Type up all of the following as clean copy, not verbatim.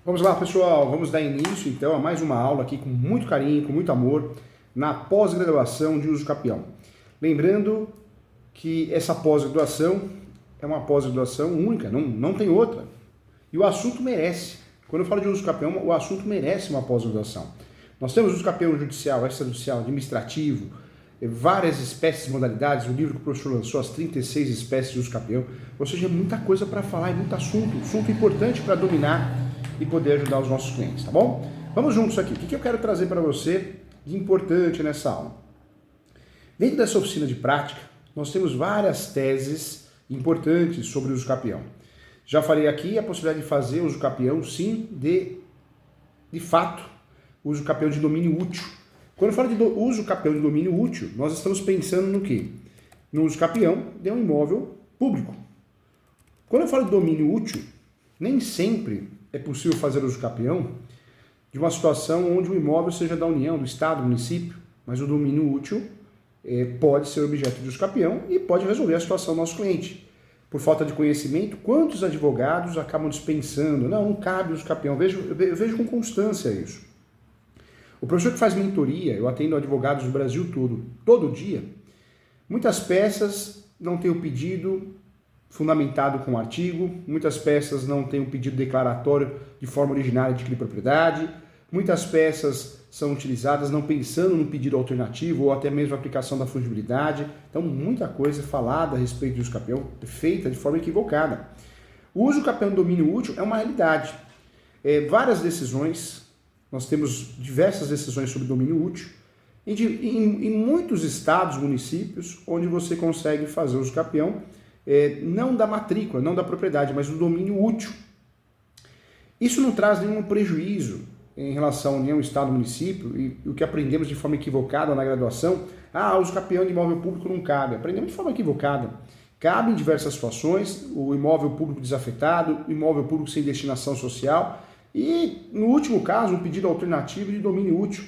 Vamos lá, pessoal, vamos dar início então a mais uma aula aqui com muito carinho, com muito amor, na pós-graduação de uso capião. Lembrando que essa pós-graduação é uma pós-graduação única, não tem outra. E o assunto merece. Quando eu falo de uso capião, o assunto merece uma pós-graduação. Nós temos uso capião judicial, extrajudicial, administrativo, várias espécies e modalidades, o livro que o professor lançou, as 36 espécies de uso capião, ou seja, muita coisa para falar e muito assunto importante para dominar e poder ajudar os nossos clientes, tá bom? Vamos juntos aqui. O que eu quero trazer para você de importante nessa aula? Dentro dessa oficina de prática, nós temos várias teses importantes sobre o uso capião. Já falei aqui a possibilidade de fazer uso capião, sim, de fato, uso capião de domínio útil. Quando eu falo de uso capião de domínio útil, nós estamos pensando no quê? No uso capião de um imóvel público. Quando eu falo de domínio útil, nem sempre é possível fazer uso capião de uma situação onde o imóvel seja da União, do Estado, do município, mas o domínio útil pode ser objeto de uso capião e pode resolver a situação do nosso cliente. Por falta de conhecimento, quantos advogados acabam dispensando? Não cabe uso capião. Eu vejo com constância isso. O professor que faz mentoria, eu atendo advogados do Brasil todo dia, muitas peças não têm o pedido fundamentado com o artigo, muitas peças não têm um pedido declaratório de forma originária de adquirir propriedade, muitas peças são utilizadas não pensando no pedido alternativo ou até mesmo a aplicação da fungibilidade. Então, muita coisa falada a respeito do uso capião feita de forma equivocada. O uso capião do domínio útil é uma realidade. Várias decisões, nós temos diversas decisões sobre domínio útil, em muitos estados, municípios, onde você consegue fazer uso capião não da matrícula, não da propriedade, mas do domínio útil. Isso não traz nenhum prejuízo em relação à União, Estado, Município, e o que aprendemos de forma equivocada na graduação, uso capião de imóvel público não cabe. Aprendemos de forma equivocada. Cabe em diversas situações, o imóvel público desafetado, o imóvel público sem destinação social, e no último caso, um pedido alternativo de domínio útil.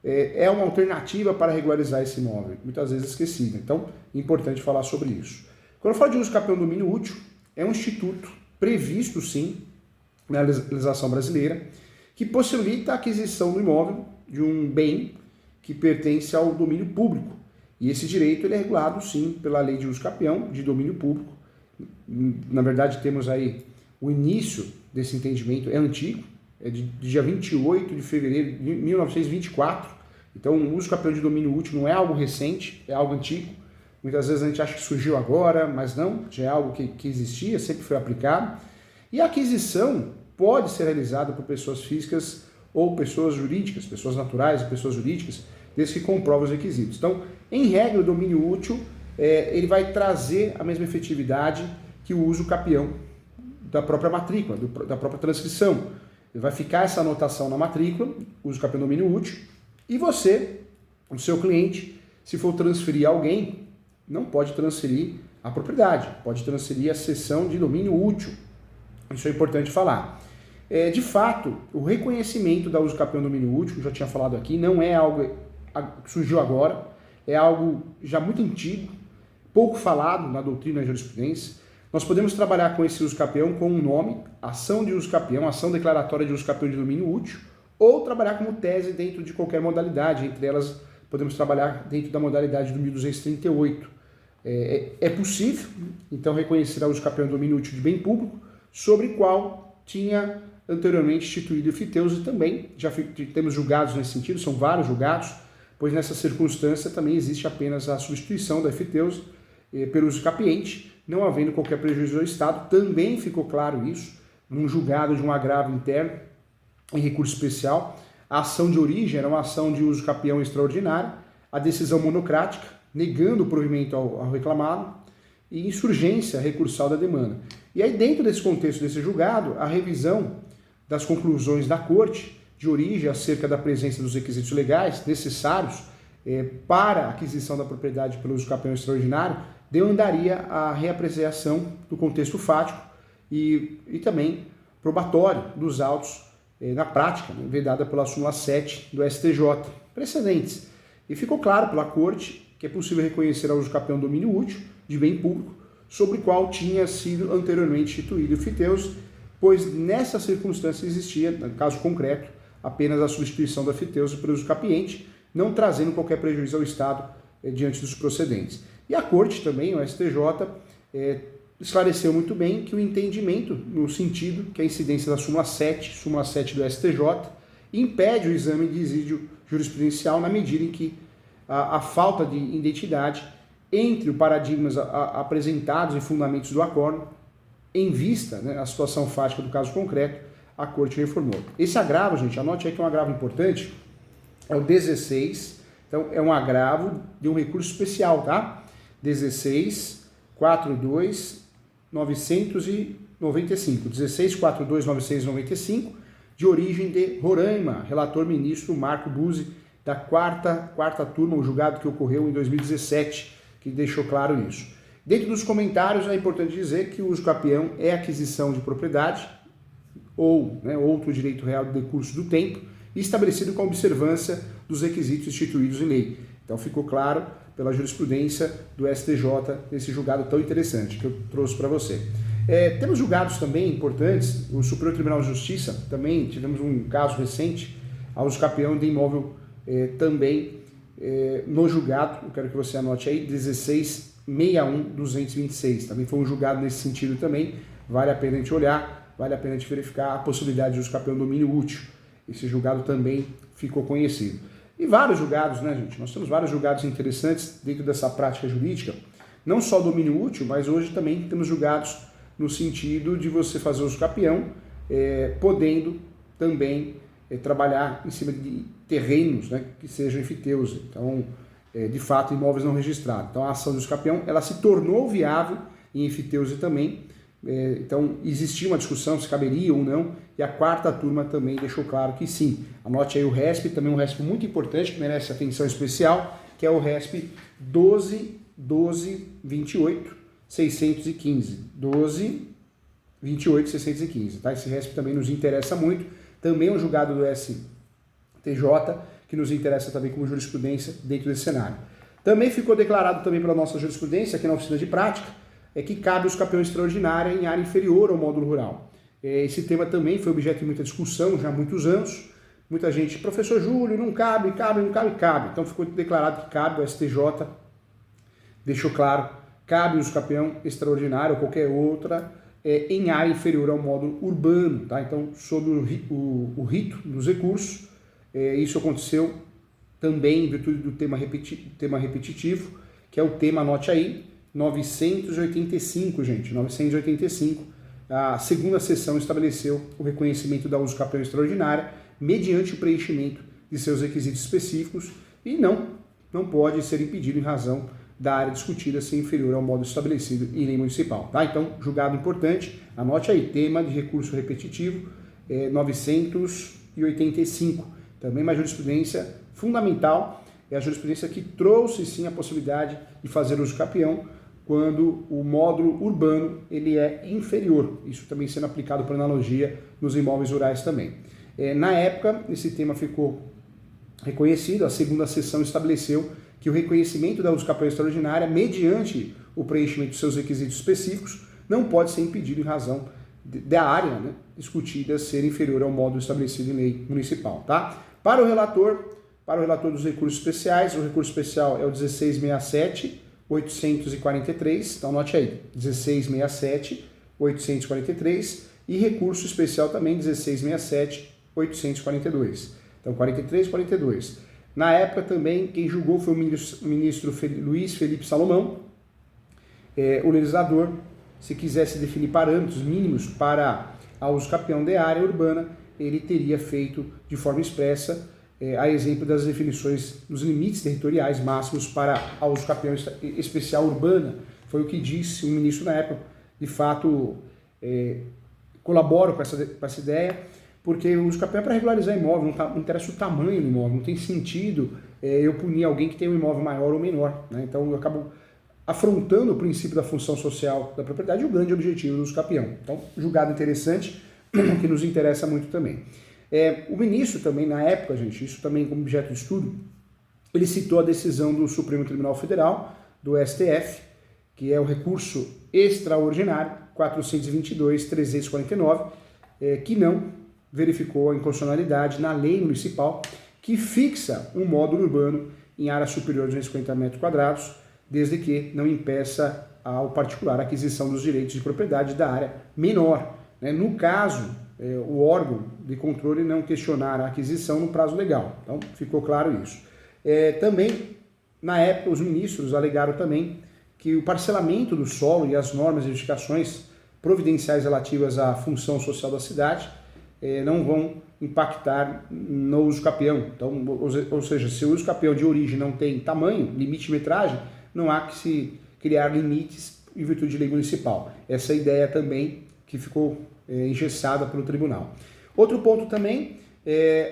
É uma alternativa para regularizar esse imóvel, muitas vezes esquecida. Então, é importante falar sobre isso. Quando eu falo de uso capião do domínio útil, é um instituto previsto, sim, na legislação brasileira, que possibilita a aquisição do imóvel de um bem que pertence ao domínio público. E esse direito ele é regulado, sim, pela lei de uso capião de domínio público. Na verdade, temos aí o início desse entendimento, é antigo, é de dia 28 de fevereiro de 1924. Então, o uso capião de domínio útil não é algo recente, é algo antigo. Muitas vezes a gente acha que surgiu agora, mas não, já é algo que existia, sempre foi aplicado. E a aquisição pode ser realizada por pessoas físicas ou pessoas jurídicas, pessoas naturais e pessoas jurídicas, desde que comprovem os requisitos. Então, em regra, o domínio útil, ele vai trazer a mesma efetividade que o uso capião da própria matrícula, da própria transcrição. Vai ficar essa anotação na matrícula, uso capião do domínio útil, e você, o seu cliente, se for transferir a alguém, não pode transferir a propriedade, pode transferir a cessão de domínio útil. Isso é importante falar. De fato, o reconhecimento da uso capião do domínio útil, já tinha falado aqui, não é algo que surgiu agora, é algo já muito antigo, pouco falado na doutrina e na jurisprudência. Nós podemos trabalhar com esse uso capião com um nome, ação de uso capião, ação declaratória de uso capião de domínio útil, ou trabalhar como tese dentro de qualquer modalidade, entre elas podemos trabalhar dentro da modalidade do 1238. É possível, então, reconhecer a uso capião do domínio útil de bem público, sobre o qual tinha anteriormente instituído o FITEUS, e também já temos julgados nesse sentido, são vários julgados, pois nessa circunstância também existe apenas a substituição da FITEUS pelo uso capiente, não havendo qualquer prejuízo ao Estado. Também ficou claro isso, num julgado de um agravo interno em recurso especial. A ação de origem era uma ação de uso capião extraordinário, a decisão monocrática, negando o provimento ao reclamado, e insurgência recursal da demanda. E aí, dentro desse contexto desse julgado, a revisão das conclusões da Corte de origem acerca da presença dos requisitos legais necessários para a aquisição da propriedade pelo uso capião extraordinário demandaria a reapreciação do contexto fático e também probatório dos autos na prática, vedada pela súmula 7 do STJ, precedentes. E ficou claro pela Corte que é possível reconhecer a uso capião domínio útil de bem público, sobre o qual tinha sido anteriormente instituído o FITEUS, pois nessa circunstância existia, no caso concreto, apenas a substituição da fiteusa por uso capiente, não trazendo qualquer prejuízo ao Estado diante dos procedentes. E a Corte também, o STJ, esclareceu muito bem que o entendimento, no sentido que a incidência da súmula 7 do STJ, impede o exame de exídio jurisprudencial na medida em que a falta de identidade entre os paradigmas apresentados e fundamentos do acórdão, em vista, né, a situação fática do caso concreto, a Corte reformou. Esse agravo, gente, anote aí que é um agravo importante, é o 16, então é um agravo de um recurso especial, tá? 16.42.995, de origem de Roraima, relator ministro Marco Buzzi, da quarta turma, o julgado que ocorreu em 2017, que deixou claro isso. Dentro dos comentários é importante dizer que o uso capião é aquisição de propriedade ou, né, outro direito real do decurso do tempo, estabelecido com a observância dos requisitos instituídos em lei. Então ficou claro pela jurisprudência do STJ nesse julgado tão interessante que eu trouxe para você. Temos julgados também importantes, o Superior Tribunal de Justiça, também tivemos um caso recente, a uso capião de imóvel também no julgado, eu quero que você anote aí, 16.61.226, também foi um julgado nesse sentido também, vale a pena a gente olhar, vale a pena a gente verificar a possibilidade de uso capião domínio útil, esse julgado também ficou conhecido. E vários julgados, né, gente? Nós temos vários julgados interessantes dentro dessa prática jurídica, não só domínio útil, mas hoje também temos julgados no sentido de você fazer uso capião, podendo também trabalhar em cima de terrenos, né, que sejam enfiteusa. Então, de fato, imóveis não registrados. Então, a ação do uso capião, ela se tornou viável em enfiteusa também. Então, existia uma discussão se caberia ou não, e a quarta turma também deixou claro que sim. Anote aí o RESP, também um RESP muito importante, que merece atenção especial, que é o RESP 12.28.615. 12.28.615, tá? Esse RESP também nos interessa muito, também é um julgado do STJ, que nos interessa também como jurisprudência dentro desse cenário. Também ficou declarado também pela nossa jurisprudência, aqui na oficina de prática, que cabe os capião extraordinária em área inferior ao módulo rural. Esse tema também foi objeto de muita discussão já há muitos anos. Muita gente, professor Júlio, não cabe. Então ficou declarado que cabe, o STJ deixou claro, cabe os capião extraordinário ou qualquer outra em área inferior ao módulo urbano. Tá? Então, sob o rito dos recursos, isso aconteceu também em virtude do tema repetitivo, que é o tema, anote aí, 985, gente, 985, a segunda sessão estabeleceu o reconhecimento da uso capião extraordinária mediante o preenchimento de seus requisitos específicos e não pode ser impedido em razão da área discutida ser inferior ao modo estabelecido em lei municipal. Tá? Então, julgado importante, anote aí, tema de recurso repetitivo 985, também uma jurisprudência fundamental, é a jurisprudência que trouxe sim a possibilidade de fazer uso capião quando o módulo urbano ele é inferior, isso também sendo aplicado por analogia nos imóveis rurais também. Na época, esse tema ficou reconhecido, a segunda sessão estabeleceu que o reconhecimento da uso capião extraordinária, mediante o preenchimento de seus requisitos específicos, não pode ser impedido em razão da área, né, discutida ser inferior ao módulo estabelecido em lei municipal. Tá? Para o relator dos recursos especiais, o recurso especial é o 1667.843, então anote aí, 1667.843, e recurso especial também 1667.842. Então 43 e 42. Na época também, quem julgou foi o ministro Luiz Felipe Salomão, o legislador, se quisesse definir parâmetros mínimos para a uso capião de área urbana, ele teria feito de forma expressa, a exemplo das definições dos limites territoriais máximos para a uso capião especial urbana. Foi o que disse o ministro na época. De fato, colaboro com essa ideia, porque o uso capião é para regularizar imóvel, não interessa o tamanho do imóvel, não tem sentido eu punir alguém que tem um imóvel maior ou menor. Né? Então eu acabo afrontando o princípio da função social da propriedade e o grande objetivo do uso capião. Então, julgado interessante, que nos interessa muito também. O ministro também, na época, gente, isso também como objeto de estudo, ele citou a decisão do Supremo Tribunal Federal, do STF, que é o recurso extraordinário 422.349, que não verificou a inconstitucionalidade na lei municipal que fixa um módulo urbano em área superior a 250 metros quadrados, desde que não impeça ao particular a aquisição dos direitos de propriedade da área menor. No caso, o órgão de controle não questionar a aquisição no prazo legal. Então, ficou claro isso. Também, na época, os ministros alegaram também que o parcelamento do solo e as normas e edificações providenciais relativas à função social da cidade não vão impactar no uso capião. Então, ou seja, se o uso capião de origem não tem tamanho, limite de metragem, não há que se criar limites em virtude de lei municipal. Essa ideia também que ficou engessada pelo tribunal. Outro ponto também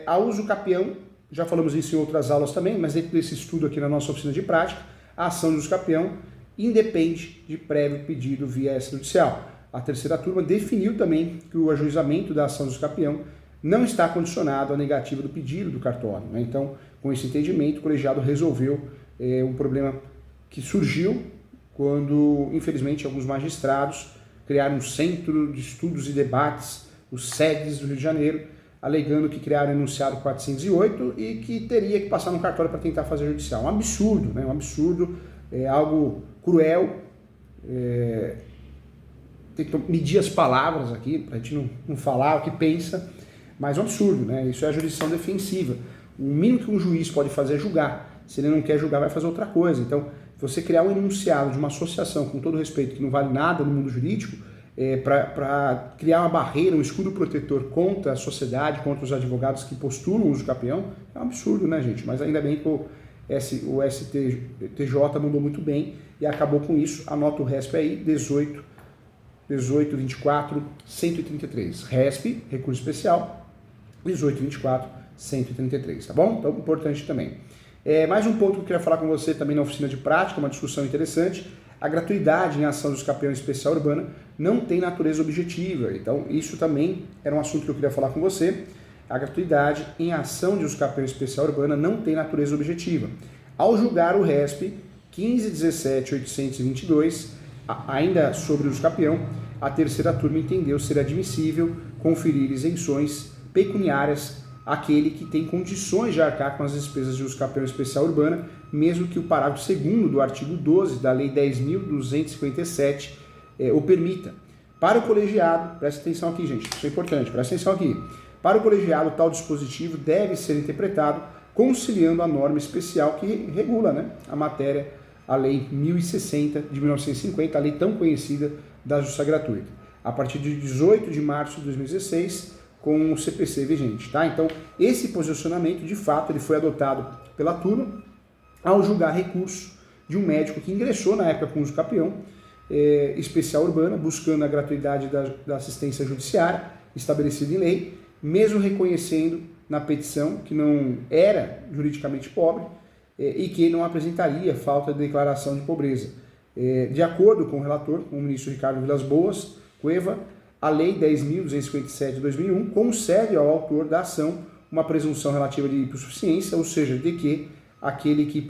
a uso capião, já falamos isso em outras aulas também, mas dentro desse estudo aqui na nossa oficina de prática, a ação de uso capião independe de prévio pedido via extrajudicial. A terceira turma definiu também que o ajuizamento da ação de uso capião não está condicionado à negativa do pedido do cartório. Então, com esse entendimento, o colegiado resolveu um problema que surgiu quando, infelizmente, alguns magistrados criaram um centro de estudos e debates, os SEDES do Rio de Janeiro, alegando que criaram o enunciado 408 e que teria que passar no cartório para tentar fazer judicial. Um absurdo, né? Um absurdo, algo cruel. Tem que medir as palavras aqui, para a gente não falar o que pensa, mas é um absurdo, né? Isso é a jurisdição defensiva. O mínimo que um juiz pode fazer é julgar. Se ele não quer julgar, vai fazer outra coisa. Então, você criar um enunciado de uma associação, com todo respeito, que não vale nada no mundo jurídico, para criar uma barreira, um escudo protetor contra a sociedade, contra os advogados que postulam o uso capião, é um absurdo, né, gente? Mas ainda bem que o STJ mandou muito bem e acabou com isso. Anota o RESP aí, 18.24.133. RESP, recurso especial, 18.24.133, tá bom? Então, importante também. Mais um ponto que eu queria falar com você também na oficina de prática, uma discussão interessante. A gratuidade em ação de uso capião especial urbana não tem natureza objetiva. Então, isso também era um assunto que eu queria falar com você. A gratuidade em ação de uso capião especial urbana não tem natureza objetiva. Ao julgar o RESP 15.17.822, ainda sobre o uso capião, a terceira turma entendeu ser admissível conferir isenções pecuniárias àquele que tem condições de arcar com as despesas de uso capião especial urbana, mesmo que o parágrafo 2º do artigo 12 da Lei 10.257 o permita. Para o colegiado, presta atenção aqui, gente, isso é importante, presta atenção aqui. Para o colegiado, tal dispositivo deve ser interpretado conciliando a norma especial que regula, né, a matéria, a Lei 1060 de 1950, a lei tão conhecida da justiça gratuita, a partir de 18 de março de 2016, com o CPC vigente, tá? Então, esse posicionamento, de fato, ele foi adotado pela turma ao julgar recurso de um médico que ingressou na época com uso capião especial urbana, buscando a gratuidade da assistência judiciária estabelecida em lei, mesmo reconhecendo na petição que não era juridicamente pobre e que não apresentaria falta de declaração de pobreza. De acordo com o relator, com o ministro Ricardo Vilas Boas, Cueva, a Lei 10.257 de 2001 concede ao autor da ação uma presunção relativa de hipossuficiência, ou seja, de que aquele que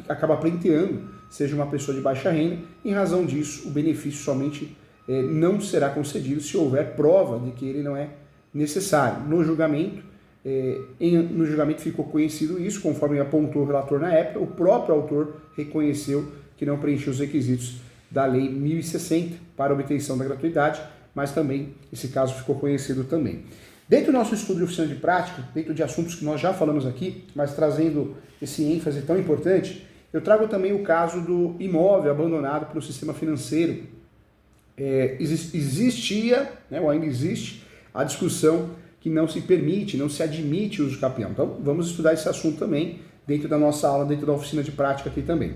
acaba pleiteando seja uma pessoa de baixa renda. Em razão disso, o benefício somente não será concedido se houver prova de que ele não é necessário. No julgamento ficou conhecido isso, conforme apontou o relator na época, o próprio autor reconheceu que não preencheu os requisitos da Lei 1060 para obtenção da gratuidade, mas também esse caso ficou conhecido também. Dentro do nosso estudo de oficina de prática, dentro de assuntos que nós já falamos aqui, mas trazendo esse ênfase tão importante, eu trago também o caso do imóvel abandonado pelo sistema financeiro. Existia, né, ou ainda existe, a discussão que não se permite, não se admite o uso capião. Então, vamos estudar esse assunto também dentro da nossa aula, dentro da oficina de prática aqui também.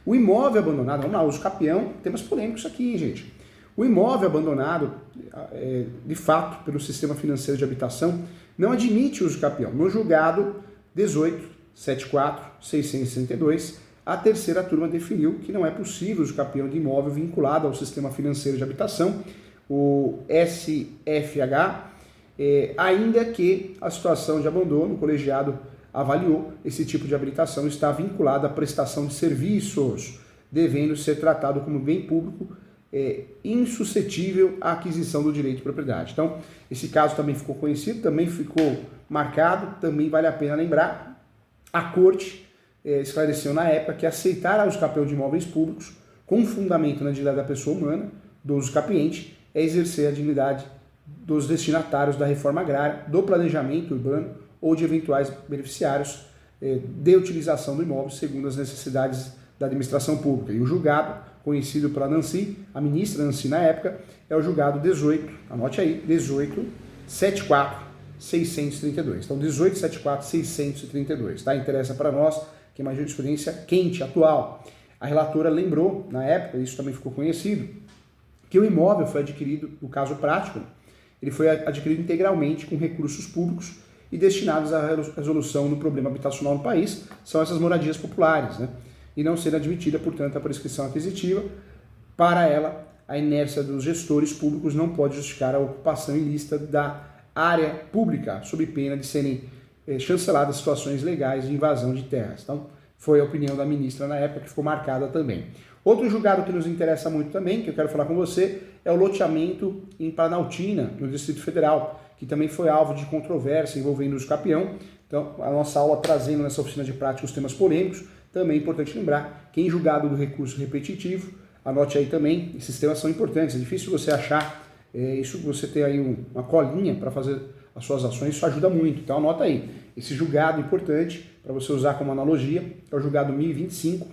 O imóvel abandonado, vamos lá, uso capião, temas polêmicos aqui, gente. O imóvel abandonado, de fato, pelo sistema financeiro de habitação, não admite uso capião. No julgado 18.74.662, a terceira turma definiu que não é possível uso capião de imóvel vinculado ao sistema financeiro de habitação, o SFH, ainda que a situação de abandono, o colegiado avaliou, esse tipo de habilitação está vinculada à prestação de serviços, devendo ser tratado como bem público insuscetível à aquisição do direito de propriedade. Então, esse caso também ficou conhecido, também ficou marcado, também vale a pena lembrar. A Corte esclareceu na época que aceitar a usucapião de imóveis públicos com fundamento na dignidade da pessoa humana, do usucapiente, é exercer a dignidade dos destinatários da reforma agrária, do planejamento urbano ou de eventuais beneficiários de utilização do imóvel segundo as necessidades da administração pública. E o julgado, conhecido pela Nancy, a ministra Nancy na época, é o julgado 18, anote aí, 1874-632. Então, 1874-632, tá? Interessa para nós, que é uma jurisprudência quente, atual. A relatora lembrou, na época, isso também ficou conhecido, que o imóvel foi adquirido, no caso prático, ele foi adquirido integralmente com recursos públicos e destinados à resolução do problema habitacional no país, são essas moradias populares, né? E não sendo admitida, portanto, a prescrição aquisitiva. Para ela, a inércia dos gestores públicos não pode justificar a ocupação ilícita da área pública, sob pena de serem chanceladas situações legais de invasão de terras. Então, foi a opinião da ministra na época, que ficou marcada também. Outro julgado que nos interessa muito também, que eu quero falar com você, é o loteamento em Planaltina, no Distrito Federal, que também foi alvo de controvérsia envolvendo o usucapião. Então, a nossa aula trazendo nessa oficina de prática os temas polêmicos. Também é importante lembrar que em julgado do recurso repetitivo, anote aí também, esses temas são importantes, é difícil você achar, isso você ter aí uma colinha para fazer as suas ações, isso ajuda muito, então anota aí, esse julgado importante para você usar como analogia, é o julgado 1025,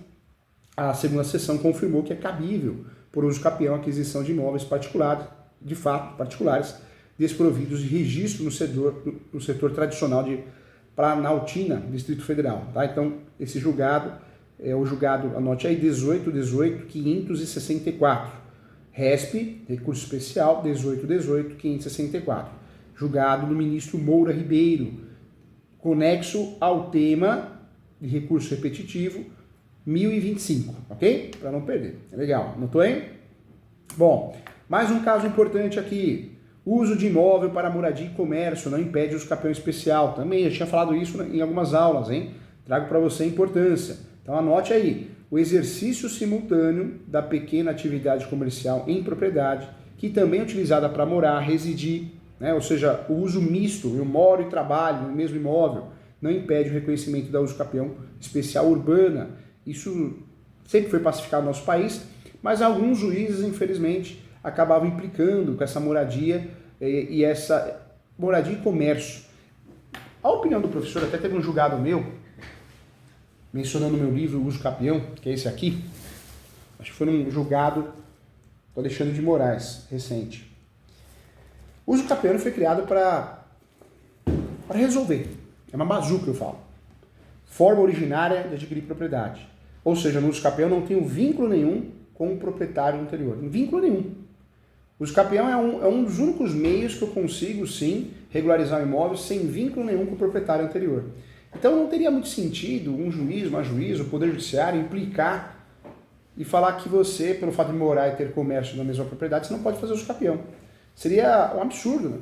a segunda sessão confirmou que é cabível por usucapião a aquisição de imóveis particulares, de fato, particulares, desprovidos de registro no setor tradicional de Planaltina, Distrito Federal, tá? Então, esse julgado é o julgado, anote aí, 18.18.564. RESP, recurso especial, 18.18.564. Julgado do ministro Moura Ribeiro, conexo ao tema de recurso repetitivo 1025, ok? Para não perder. É legal, anotou aí? Bom, mais um caso importante aqui. Uso de imóvel para moradia e comércio não impede o usucapião especial. Também já tinha falado isso em algumas aulas, hein? Trago para você a importância. Então anote aí, o exercício simultâneo da pequena atividade comercial em propriedade, que também é utilizada para morar, residir, né? Ou seja, o uso misto, eu moro e trabalho no mesmo imóvel, não impede o reconhecimento da usucapião especial urbana. Isso sempre foi pacificado no nosso país, mas alguns juízes, infelizmente, acabavam implicando com essa moradia e essa moradia e comércio. A opinião do professor, até teve um julgado meu, mencionando o meu livro, O Usucapião, que é esse aqui, acho que foi um julgado do Alexandre de Moraes, recente. O usucapião foi criado para resolver, é uma bazuca, eu falo. Forma originária de adquirir propriedade. Ou seja, no usucapião não tem um vínculo nenhum com o proprietário anterior, um vínculo nenhum. O usucapião é um dos únicos meios que eu consigo, sim, regularizar o imóvel sem vínculo nenhum com o proprietário anterior. Então não teria muito sentido um juiz, uma juíza, o Poder Judiciário implicar e falar que você, pelo fato de morar e ter comércio na mesma propriedade, você não pode fazer usucapião. Seria um absurdo, né?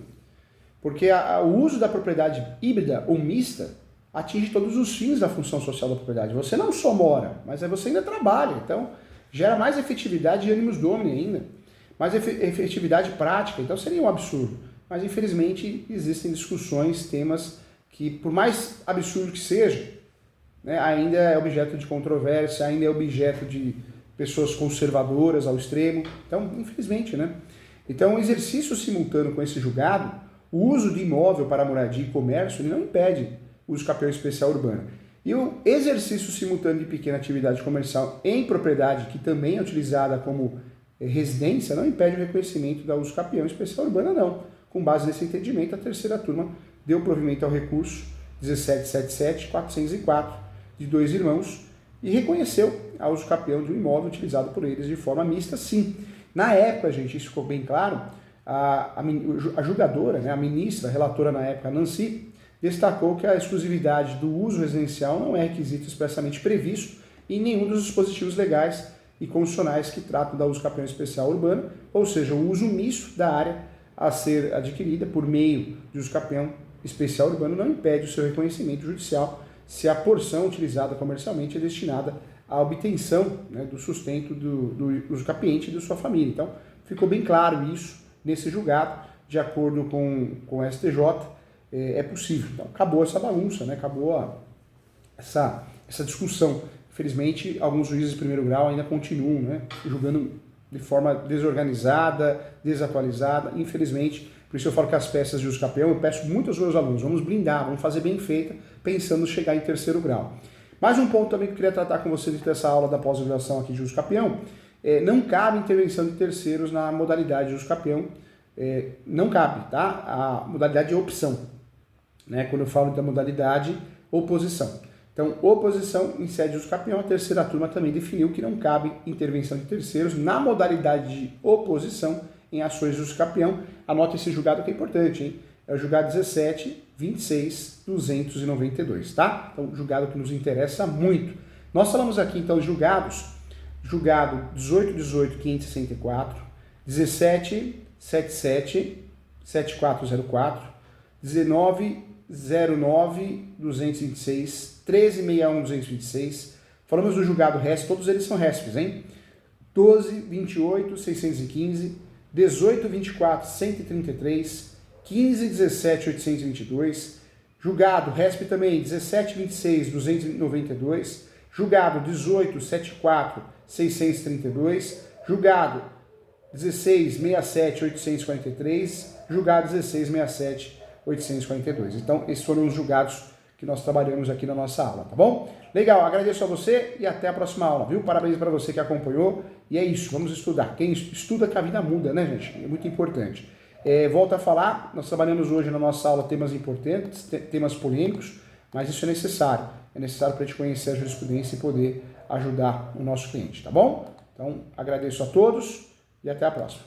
Porque o uso da propriedade híbrida ou mista atinge todos os fins da função social da propriedade. Você não só mora, mas você ainda trabalha. Então gera mais efetividade e ânimos domini ainda. Mais efetividade prática, então seria um absurdo. Mas, infelizmente, existem discussões, temas que, por mais absurdo que seja, né, ainda é objeto de controvérsia, ainda é objeto de pessoas conservadoras ao extremo. Então, infelizmente, né? Então, o exercício simultâneo com esse julgado, o uso de imóvel para moradia e comércio, ele não impede o usucapião especial urbano. E o exercício simultâneo de pequena atividade comercial em propriedade, que também é utilizada como residência, não impede o reconhecimento da usucapião especial urbana, não. Com base nesse entendimento, a terceira turma deu provimento ao recurso 1777-404 de dois irmãos e reconheceu a usucapião de um imóvel utilizado por eles de forma mista, sim. Na época, gente, isso ficou bem claro, a julgadora, né, a ministra, a relatora na época, Nancy, destacou que a exclusividade do uso residencial não é requisito expressamente previsto em nenhum dos dispositivos legais e constitucionais que tratam da usucapião especial urbana, ou seja, o uso misto da área a ser adquirida por meio de usucapião especial urbano não impede o seu reconhecimento judicial se a porção utilizada comercialmente é destinada a obtenção, né, do sustento do usucapiente e da sua família. Então, ficou bem claro isso nesse julgado, de acordo com o STJ, é possível. Então, acabou essa bagunça, né, acabou essa discussão. Infelizmente, alguns juízes de primeiro grau ainda continuam, né, julgando de forma desorganizada, desatualizada, infelizmente. Por isso eu falo que as peças de usucapião, eu peço muito aos meus alunos, vamos blindar, vamos fazer bem feita, pensando em chegar em terceiro grau. Mais um ponto também que eu queria tratar com vocês dessa aula da pós-graduação aqui de usucapião, não cabe intervenção de terceiros na modalidade de usucapião, não cabe, tá? A modalidade é opção, né? Quando eu falo da modalidade, oposição. Então, oposição em sede de usucapião, a terceira turma também definiu que não cabe intervenção de terceiros na modalidade de oposição em ações de usucapião. Anota esse julgado que é importante, hein? É o julgado 17.26.292, tá? Então, julgado que nos interessa muito. Nós falamos aqui, então, de julgados. Julgado 18.18.564, 17.77.7404, 19.09.226, 13.61.226. Falamos do julgado RESP, todos eles são RESPs, hein? 12.28.615, 18.24.133, 15.17.822, julgado RESP também 17.26.292, julgado 18.74.632, julgado 16.67.843, julgado 16.67.842. Então, esses foram os julgados que nós trabalhamos aqui na nossa aula, tá bom? Legal, agradeço a você e até a próxima aula, viu? Parabéns para você que acompanhou. E é isso, vamos estudar. Quem estuda que a vida muda, né, gente? É muito importante. Volto a falar, nós trabalhamos hoje na nossa aula temas importantes, temas polêmicos, mas isso é necessário. É necessário para a gente conhecer a jurisprudência e poder ajudar o nosso cliente, tá bom? Então, agradeço a todos e até a próxima.